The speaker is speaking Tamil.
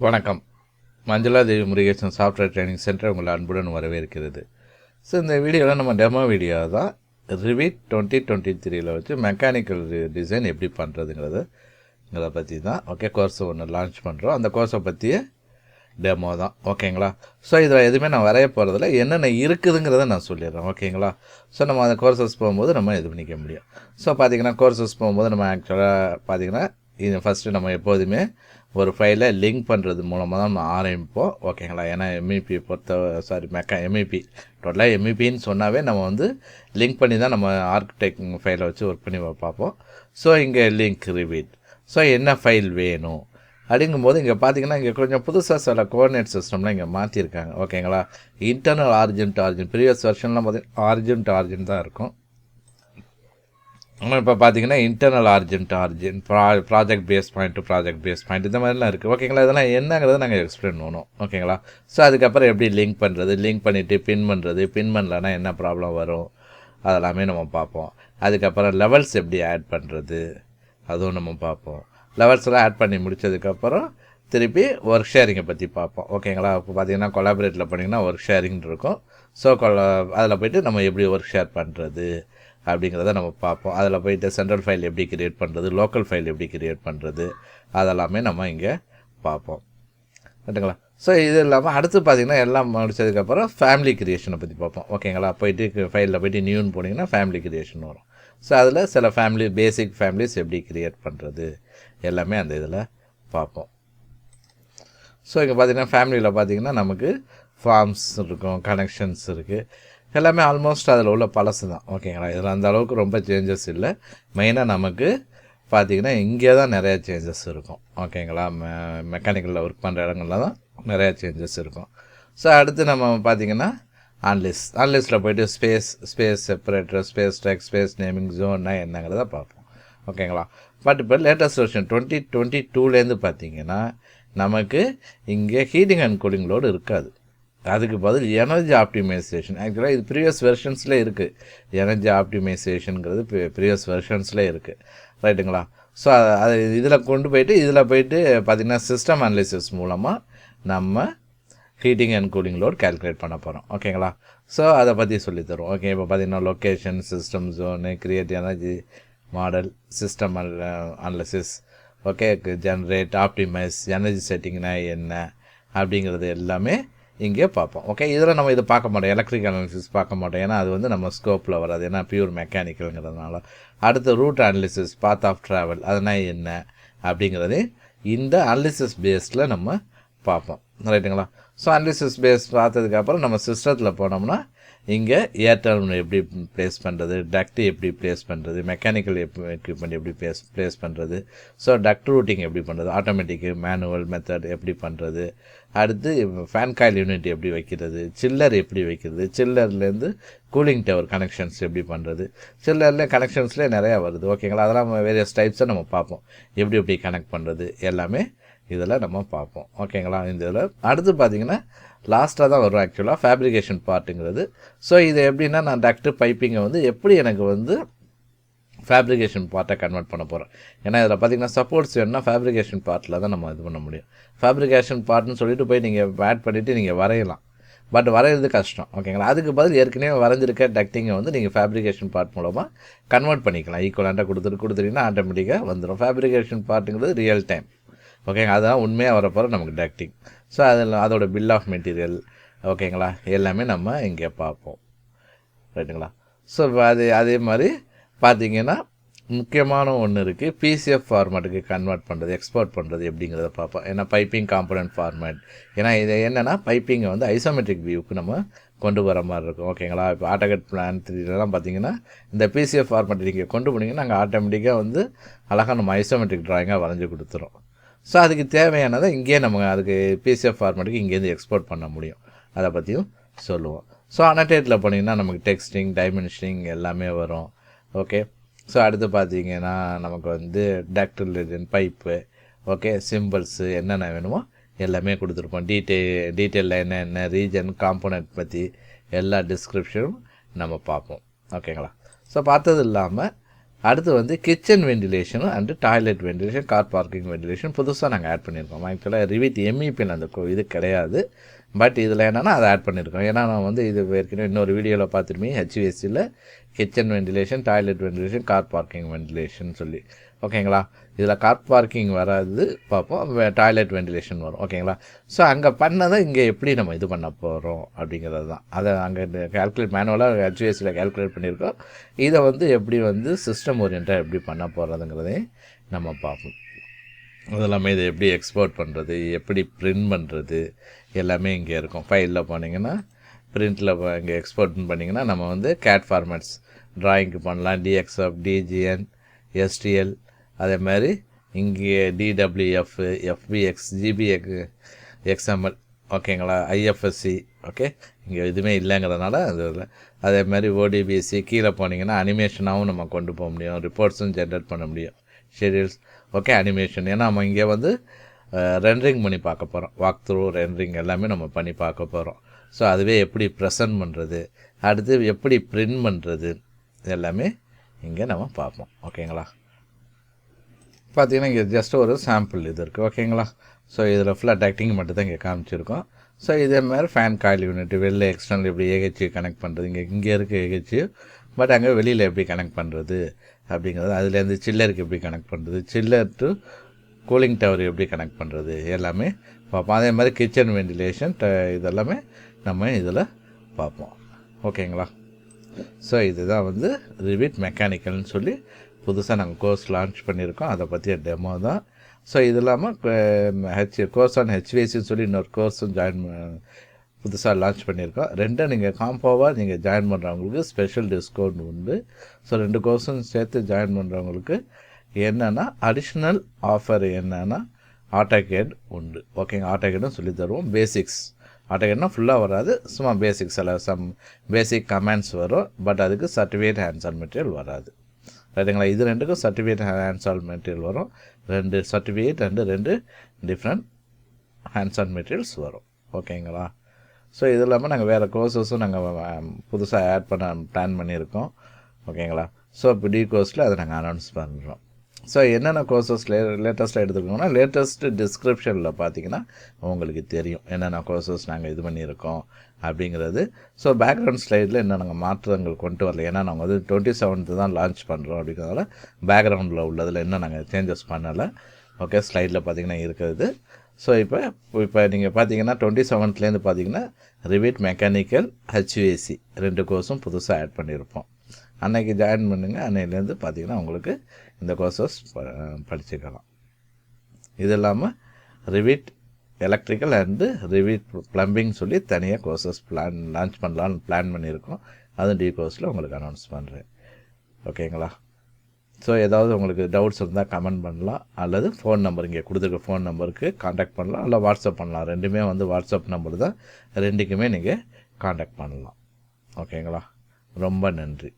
வணக்கம். மஞ்சுளா தேவி முருகேசன் சாஃப்ட்வேர் ட்ரைனிங் சென்டர் உங்களை அன்புடன் வரவேற்கிறது. ஸோ இந்த வீடியோவில் நம்ம டெமோ வீடியோ தான் ரிவிட் 2023 வச்சு மெக்கானிக்கல் டிசைன் எப்படி பண்ணுறதுங்கிறத பற்றி தான். ஓகே, கோர்ஸ் ஒன்று லான்ச் பண்ணுறோம். அந்த கோர்ஸை பற்றிய டெமோ தான். ஓகேங்களா? ஸோ இதில் எதுவுமே நான் வரைய போகிறதில்ல, என்னென்ன இருக்குதுங்கிறத நான் சொல்லிடுறேன். ஓகேங்களா? ஸோ நம்ம அந்த கோர்சஸ் போகும்போது நம்ம இது பண்ணிக்க முடியும். ஸோ பார்த்திங்கன்னா கோர்சஸ் போகும்போது நம்ம ஆக்சுவலாக பார்த்திங்கன்னா இது ஃபஸ்ட்டு நம்ம எப்போதுமே ஒரு ஃபைலை லிங்க் பண்ணுறது மூலமாக தான் நம்ம ஆரம்பிப்போம். ஓகேங்களா? ஏன்னா எம்இபி எம்இபி டோட்டலாக எம்இபின்னு சொன்னாவே நம்ம வந்து லிங்க் பண்ணி தான் நம்ம ஆர்கிடெக்ட் ஃபைலை வச்சு ஒர்க் பண்ணி பார்ப்போம். ஸோ இங்கே லிங்க் ரிவிட். ஸோ என்ன ஃபைல் வேணும் அப்படிங்கும்போது இங்கே பார்த்தீங்கன்னா இங்கே கொஞ்சம் புதுசாக சில கோஆர்டினேட் சிஸ்டம்லாம் இங்கே மாற்றிருக்காங்க. ஓகேங்களா? இன்டர்னல் ஆரிஜின் ப்ரீவியஸ் வெர்ஷன்லாம் பார்த்தீங்கன்னா ஆரிஜின் தான் இருக்கும். ஆனால் இப்போ பார்த்தீங்கன்னா internal origin project base point இந்த மாதிரிலாம் இருக்குது. ஓகேங்களா? இதெல்லாம் என்னங்கிறத நாங்கள் எக்ஸ்பிளைன் பண்ணுவோம். ஓகேங்களா? ஸோ அதுக்கப்புறம் எப்படி லிங்க் பண்ணுறது, லிங்க் பண்ணிவிட்டு பின் பண்ணலன்னா என்ன ப்ராப்ளம் வரும் அதெல்லாமே நம்ம பார்ப்போம். அதுக்கப்புறம் லெவல்ஸ் எப்படி ஆட் பண்ணுறது அதுவும் நம்ம பார்ப்போம். லெவல்ஸ்லாம் ஆட் பண்ணி முடித்ததுக்கப்புறம் திருப்பி ஒர்க் ஷேரிங்கை பற்றி பார்ப்போம். ஓகேங்களா? இப்போ பார்த்தீங்கன்னா கொலாபரேட்டில் பண்ணிங்கன்னா ஒர்க் ஷேரிங் இருக்கும். ஸோ அதில் போய்ட்டு நம்ம எப்படி ஒர்க் ஷேர் பண்ணுறது அப்படிங்கிறத நம்ம பார்ப்போம். அதில் போய்ட்டு சென்ட்ரல் ஃபைல் எப்படி கிரியேட் பண்ணுறது, லோக்கல் ஃபைல் எப்படி கிரியேட் பண்ணுறது அதெல்லாமே நம்ம இங்கே பார்ப்போம். ரைட்டுங்களா? ஸோ இது இல்லாமல் அடுத்து பார்த்திங்கன்னா எல்லாம் முடிச்சதுக்கப்புறம் ஃபேமிலி கிரியேஷனை பற்றி பார்ப்போம். ஓகேங்களா? போய்ட்டு ஃபைலில் போய்ட்டு நியூன்னு போனீங்கன்னா ஃபேமிலி கிரியேஷன் வரும். ஸோ அதில் சில பேசிக் ஃபேமிலிஸ் எப்படி கிரியேட் பண்ணுறது எல்லாமே அந்த இதில் பார்ப்போம். ஸோ இங்கே பார்த்திங்கன்னா ஃபேமிலியில் பார்த்திங்கன்னா நமக்கு ஃபார்ம்ஸ் இருக்கும், கனெக்ஷன்ஸ் இருக்குது, எல்லாமே ஆல்மோஸ்ட் அதில் உள்ள பழசு தான். ஓகேங்களா? இதில் அந்த அளவுக்கு ரொம்ப சேஞ்சஸ் இல்லை. மெயினாக நமக்கு பார்த்திங்கன்னா இங்கே தான் நிறையா சேஞ்சஸ் இருக்கும். ஓகேங்களா? மெக்கானிக்கலில் ஒர்க் பண்ணுற இடங்களில் தான் நிறையா சேஞ்சஸ் இருக்கும். ஸோ அடுத்து நம்ம பார்த்திங்கன்னா ஆன்லிஸ்ட்டில் போய்ட்டு space separator, space track, space naming ஜோன்னா என்னங்கிறத பார்ப்போம். ஓகேங்களா? பட் இப்போ லேட்டஸ்ட் வெர்ஷன் 2022 பார்த்திங்கன்னா நமக்கு இங்கே ஹீட்டிங் அண்ட் கூலிங் லோடு இருக்காது. அதுக்கு பதில் எனர்ஜி ஆப்டிமைசேஷன். ஆக்சுவலாக இது ப்ரீவியஸ் வெர்ஷன்ஸில் இருக்குது. எனர்ஜி ஆப்டிமைசேஷனுங்கிறது ப்ரீவியஸ் வெர்ஷன்ஸில் இருக்குது. ரைட்டுங்களா? ஸோ அது இதில் போயிட்டு பார்த்திங்கன்னா சிஸ்டம் அனலிசிஸ் மூலமாக நம்ம heating and cooling load calculate பண்ண போகிறோம். ஓகேங்களா? ஸோ அதை பற்றி சொல்லித்தரோம். ஓகே, இப்போ பார்த்திங்கன்னா location, system zone, create energy model, system analysis, okay, generate, optimise, energy செட்டிங்னா என்ன அப்படிங்கிறது எல்லாமே இங்கே பார்ப்போம். ஓகே, இதில் நம்ம இதை பார்க்க மாட்டோம், எலக்ட்ரிக்கல் அனாலிசிஸ் பார்க்க மாட்டோம், ஏன்னா அது வந்து நம்ம ஸ்கோப்பில் வராது, ஏன்னா பியூர் மெக்கானிக்கலுங்கிறதுனால. அடுத்து root analysis, path of travel அதனால் என்ன அப்படிங்கிறது இந்த அனலிசிஸ் பேஸில் நம்ம பார்ப்போம். ரைட்டுங்களா? ஸோ அனலிசிஸ் பேஸ் பார்த்ததுக்கப்புறம் நம்ம சிஸ்டத்தில் போனோம்னா இங்கே ஏர்டர்ம் எப்படி ப்ளேஸ் பண்ணுறது, டக்ட் எப்படி ப்ளேஸ் பண்ணுறது, மெக்கானிக்கல் எக்யூப்மெண்ட் எப்படி ப்ளேஸ் பண்ணுறது, ஸோ டக்ட் ரூட்டிங் எப்படி பண்ணுறது, ஆட்டோமேட்டிக்கு மேனுவல் மெத்தட் எப்படி பண்ணுறது, அடுத்து ஃபேன் காயில் யூனிட் எப்படி வைக்கிறது, சில்லர் எப்படி வைக்கிறது, சில்லர்லேருந்து கூலிங் டவர் கனெக்ஷன்ஸ் எப்படி பண்ணுறது, சில்லரில் கனெக்ஷன்ஸ்லேயே நிறையா வருது. ஓகேங்களா? அதெல்லாம் வேரியஸ் டைப்ஸை நம்ம பார்ப்போம். எப்படி கனெக்ட் பண்ணுறது எல்லாமே இதில் நம்ம பார்ப்போம். ஓகேங்களா? இந்த இதில் அடுத்து பார்த்திங்கன்னா லாஸ்ட்டாக தான் வரும் ஆக்சுவலாக ஃபேப்ரிகேஷன் பார்ட்டுங்கிறது. ஸோ இது எப்படின்னா நான் டக்ட்டு பைப்பிங்கை வந்து எப்படி எனக்கு வந்து ஃபேப்ரிகேஷன் பார்ட்டை கன்வெர்ட் பண்ண போகிறேன். ஏன்னா இதில் பார்த்திங்கன்னா சப்போர்ட்ஸ் வேணும்னா ஃபேப்ரிகேஷன் பார்ட்டில் தான் நம்ம இது பண்ண முடியும். ஃபேப்ரிகேஷன் பார்ட்னு சொல்லிட்டு போய் நீங்கள் ஆட் பண்ணிவிட்டு நீங்கள் வரையலாம், பட் வரைகிறது கஷ்டம். ஓகேங்களா? அதுக்கு பதில் ஏற்கனவே வரைஞ்சிருக்க டக்டிங்கை வந்து நீங்கள் ஃபேப்ரிகேஷன் பார்ட் மூலமாக கன்வெர்ட் பண்ணிக்கலாம். ஈக்குவலாக கொடுத்துட்டிங்கன்னா ஆட்டோமேட்டிக்காக வந்துடும். ஃபேப்ரிகேஷன் பார்ட்டுங்கிறது ரியல் டைம். ஓகேங்க, அதுதான் உண்மையாக வரப்போகிற நமக்கு டக்டிங். ஸோ அதோட பில் ஆஃப் மெட்டீரியல், ஓகேங்களா, எல்லாமே நம்ம இங்கே பார்ப்போம். ரைட்டுங்களா? ஸோ அதே மாதிரி பார்த்திங்கன்னா முக்கியமான ஒன்று இருக்குது, பிசிஎஃப் ஃபார்மேட்டுக்கு கன்வெர்ட் பண்ணுறது, எக்ஸ்போர்ட் பண்ணுறது எப்படிங்கிறத பார்ப்போம். ஏன்னா பைப்பிங் காம்பனன்ட் ஃபார்மேட், ஏன்னா இது என்னென்னா பைப்பிங்கை வந்து ஐசோமெட்ரிக் வியூக்கு நம்ம கொண்டு வர மாதிரி இருக்கும். ஓகேங்களா? இப்போ AutoCAD Plan 3 பார்த்திங்கன்னா இந்த பிசிஎஃப் ஃபார்மேட் நீங்கள் கொண்டு போனீங்கன்னா நாங்கள் ஆட்டோமேட்டிக்காக வந்து அழகாக நம்ம ஐசோமெட்ரிக் ட்ராயிங்காக வரைஞ்சி கொடுத்துரும். ஸோ அதுக்கு தேவையானதை இங்கேயே நம்ம அதுக்கு பிசிஎஃப் ஃபார்மேட்டுக்கு இங்கேருந்து எக்ஸ்போர்ட் பண்ண முடியும். அதை பற்றியும் சொல்லுவோம். ஸோ அனடேட்டில் போனீங்கன்னா நமக்கு டெக்ஸ்டிங், டைமென்ஷனிங் எல்லாமே வரும். ஓகே, ஸோ அடுத்து பார்த்திங்கன்னா நமக்கு வந்து டக்ட் ரிலேட்டட் பைப்பு, ஓகே, சிம்பிள்ஸு என்னென்ன வேணுமோ எல்லாமே கொடுத்துருப்போம். டீட்டெயிலில் என்ன ரீஜன், காம்போனன்ட் பற்றி எல்லா டிஸ்கிரிப்ஷனும் நம்ம பார்ப்போம். ஓகேங்களா? ஸோ பார்த்தது இல்லாமல் அடுத்து வந்து kitchen ventilation and toilet ventilation, car parking ventilation புதுசாக நாங்கள் ஆட் பண்ணியிருக்கோம். ஆக்சுவலாக ரிவிட் எம்இபியில் அந்த இது கிடையாது. பட் இதில் என்னென்னா அதை ஆட் பண்ணியிருக்கோம். ஏன்னா நான் வந்து இது ஏற்கனவே இன்னொரு வீடியோவில் பார்த்துருப்பீங்க, ஹெச்விஎஸ்சியில் kitchen ventilation, toilet ventilation, car parking ventilation சொல்லி. ஓகேங்களா? இதில் கார் பார்க்கிங் வராது பார்ப்போம், டாய்லெட் வெண்டிலேஷன் வரும். ஓகேங்களா? ஸோ அங்கே பண்ணதை இங்கே எப்படி நம்ம இது பண்ண போகிறோம் அப்படிங்கிறது தான். அதை அங்கே கேல்குலேட் மேனுவலாக ஹெச்விஎஸ்சியில் கேல்குலேட் பண்ணியிருக்கோம். இதை வந்து எப்படி வந்து சிஸ்டம் ஓரியன்ட்டாக எப்படி பண்ண போகிறதுங்கிறதையும் நம்ம பார்ப்போம். அதெல்லாமே இதை எப்படி எக்ஸ்போர்ட் பண்ணுறது, எப்படி பிரிண்ட் பண்ணுறது எல்லாமே இங்கே இருக்கும். ஃபைலில் போனீங்கன்னா பிரிண்டில் இங்கே எக்ஸ்போர்ட் பண்ணிங்கன்னா நம்ம வந்து கேட் ஃபார்மேட்ஸ் ட்ராயிங்க்கு பண்ணலாம், டிஎக்ஸ்எஃப், டிஜிஎன், எஸ்டிஎல், அதே மாதிரி இங்கே டிடபிள்யூஎஃப், எஃபிஎக்ஸ், ஜிபிஎக், எக்ஸ்எம்எல். ஓகேங்களா? ஐஎஃப்எஸ்சி. ஓகே, இங்கே எதுவுமே இல்லைங்கிறதுனால அது இல்லை. அதே மாதிரி ஓடிபிசி. கீழே போனீங்கன்னா அனிமேஷனாகவும் நம்ம கொண்டு போக முடியும், ரிப்போர்ட்ஸும் ஜென்ரேட் பண்ண முடியும், ஷெடியூல்ஸ். Okay, animation. ஏன்னா நம்ம இங்கே வந்து ரெண்டரிங் பண்ணி பார்க்க போகிறோம், வாக் த்ரூ ரெண்டரிங் எல்லாமே நம்ம பண்ணி பார்க்க போகிறோம். ஸோ அதுவே எப்படி ப்ரெசன்ட் பண்ணுறது, அடுத்து எப்படி பிரிண்ட் பண்ணுறது எல்லாமே இங்கே நம்ம பார்ப்போம். ஓகேங்களா? பார்த்தீங்கன்னா இங்கே ஜஸ்ட் ஒரு சாம்பிள் இது இருக்குது. ஓகேங்களா? ஸோ இதில் ஃபுல்லாக டக்டிங் மட்டும் தான் இங்கே காமிச்சிருக்கோம். ஸோ இதே மாதிரி ஃபேன் காயில் யூனிட் வெளில எக்ஸ்டர்னல் எப்படி ஏஹெச்சி கனெக்ட் பண்ணுறது, இங்கே இருக்குது ஏஹெச்சி, பட் அங்கே வெளியில் எப்படி கனெக்ட் பண்ணுறது அப்படிங்கிறது, அதுலேருந்து சில்லருக்கு எப்படி கனெக்ட் பண்ணுறது, சில்லர் டு கூலிங் டவர் எப்படி கனெக்ட் பண்ணுறது எல்லாமே பார்ப்போம். அதே மாதிரி கிச்சன் வெண்டிலேஷன் இதெல்லாமே நம்ம இதில் பார்ப்போம். ஓகேங்களா? ஸோ இதுதான் வந்து ரிவிட் மெக்கானிக்கல்னு சொல்லி புதுசாக நாங்கள் கோர்ஸ் லான்ச் பண்ணியிருக்கோம், அதை பற்றிய டெமோ தான். ஸோ இது இல்லாமல் கோர்ஸ் ஆன் ஹெச்விஎஸ்சின்னு சொல்லி இன்னொரு கோர்ஸும் புதுசாக லான்ச் பண்ணியிருக்கோம். ரெண்டும் நீங்கள் காம்போவாக நீங்கள் ஜாயின் பண்ணுறவங்களுக்கு ஸ்பெஷல் டிஸ்கவுண்ட் உண்டு. ஸோ 2 கோர்ஸும் சேர்த்து ஜாயின் பண்ணுறவங்களுக்கு என்னென்னா அடிஷ்னல் ஆஃபர் என்னென்னா AutoCAD உண்டு. ஓகேங்க, AutoCADும் சொல்லி தருவோம். பேசிக்ஸ் AutoCADனா ஃபுல்லாக வராது, சும்மா பேசிக்ஸ் எல்லாம் சம் பேசிக் கமெண்ட்ஸ் வரும். பட் அதுக்கு சர்டிஃபிகேட் ஹேண்ட்ஸ் ஆன் மெட்டீரியல் வராது. ரைட்டுங்களா? இது 2க்கும் சர்டிஃபிகேட் ஹேண்ட்ஸ் ஆன் மெட்டீரியல் வரும். 2 certificate and 2 different hands on materials வரும். ஓகேங்களா? ஸோ இது இல்லாமல் நாங்கள் வேறு கோர்ஸஸும் நாங்கள் புதுசாக ஆட் பண்ண பிளான் பண்ணியிருக்கோம். ஓகேங்களா? ஸோ இப்போ கோர்ஸில் அதை நாங்கள் அனௌன்ஸ் பண்ணுறோம். ஸோ என்னென்ன கோர்சஸ் லேட்டஸ்ட்டாக எடுத்துருக்கோங்கன்னா, லேட்டஸ்ட்டு டிஸ்கிரிப்ஷனில் பார்த்தீங்கன்னா உங்களுக்கு தெரியும் என்னென்ன கோர்சஸ் நாங்கள் இது பண்ணியிருக்கோம் அப்படிங்கிறது. ஸோ பேக்ரவுண்ட் ஸ்லைடில் என்ன நாங்கள் மாற்றங்கள் கொண்டு வரல, ஏன்னா நாங்கள் வந்து 27th தான் லான்ச் பண்ணுறோம். அப்படிங்கிறதால பேக்ரவுண்டில் உள்ளதில் இன்னும் நாங்கள் சேஞ்சஸ் பண்ணலை. ஓகே, ஸ்லைடில் பார்த்தீங்கன்னா இருக்கிறது. ஸோ இப்போ நீங்கள் பார்த்தீங்கன்னா 27th பார்த்தீங்கன்னா ரிவிட் மெக்கானிக்கல், ஹெச்விஎஸ்சி 2 கோர்ஸும் புதுசாக ஆட் பண்ணியிருப்போம். அன்றைக்கி ஜாயின் பண்ணுங்கள். அன்னையிலேருந்து பார்த்தீங்கன்னா உங்களுக்கு இந்த கோர்சஸ் படிச்சுக்கலாம். இது இல்லாமல் Revit electrical and Revit plumbing சொல்லி தனியாக கோர்சஸ் லான்ச் பண்ணலான்னு பிளான் பண்ணியிருக்கோம். அதுவும் கோர்ஸில் உங்களுக்கு அனௌன்ஸ் பண்ணுறேன். ஓகேங்களா? ஸோ ஏதாவது உங்களுக்கு டவுட்ஸ் இருந்தால் கமெண்ட் பண்ணலாம், அல்லது ஃபோன் நம்பர் இங்கே கொடுத்துருக்க ஃபோன் நம்பருக்கு காண்டாக்ட் பண்ணலாம், இல்லை வாட்ஸ்அப் பண்ணலாம். ரெண்டுமே வந்து வாட்ஸ்அப் நம்பர் தான், ரெண்டுக்குமே நீங்கள் காண்டாக்ட் பண்ணலாம். ஓகேங்களா? ரொம்ப நன்றி.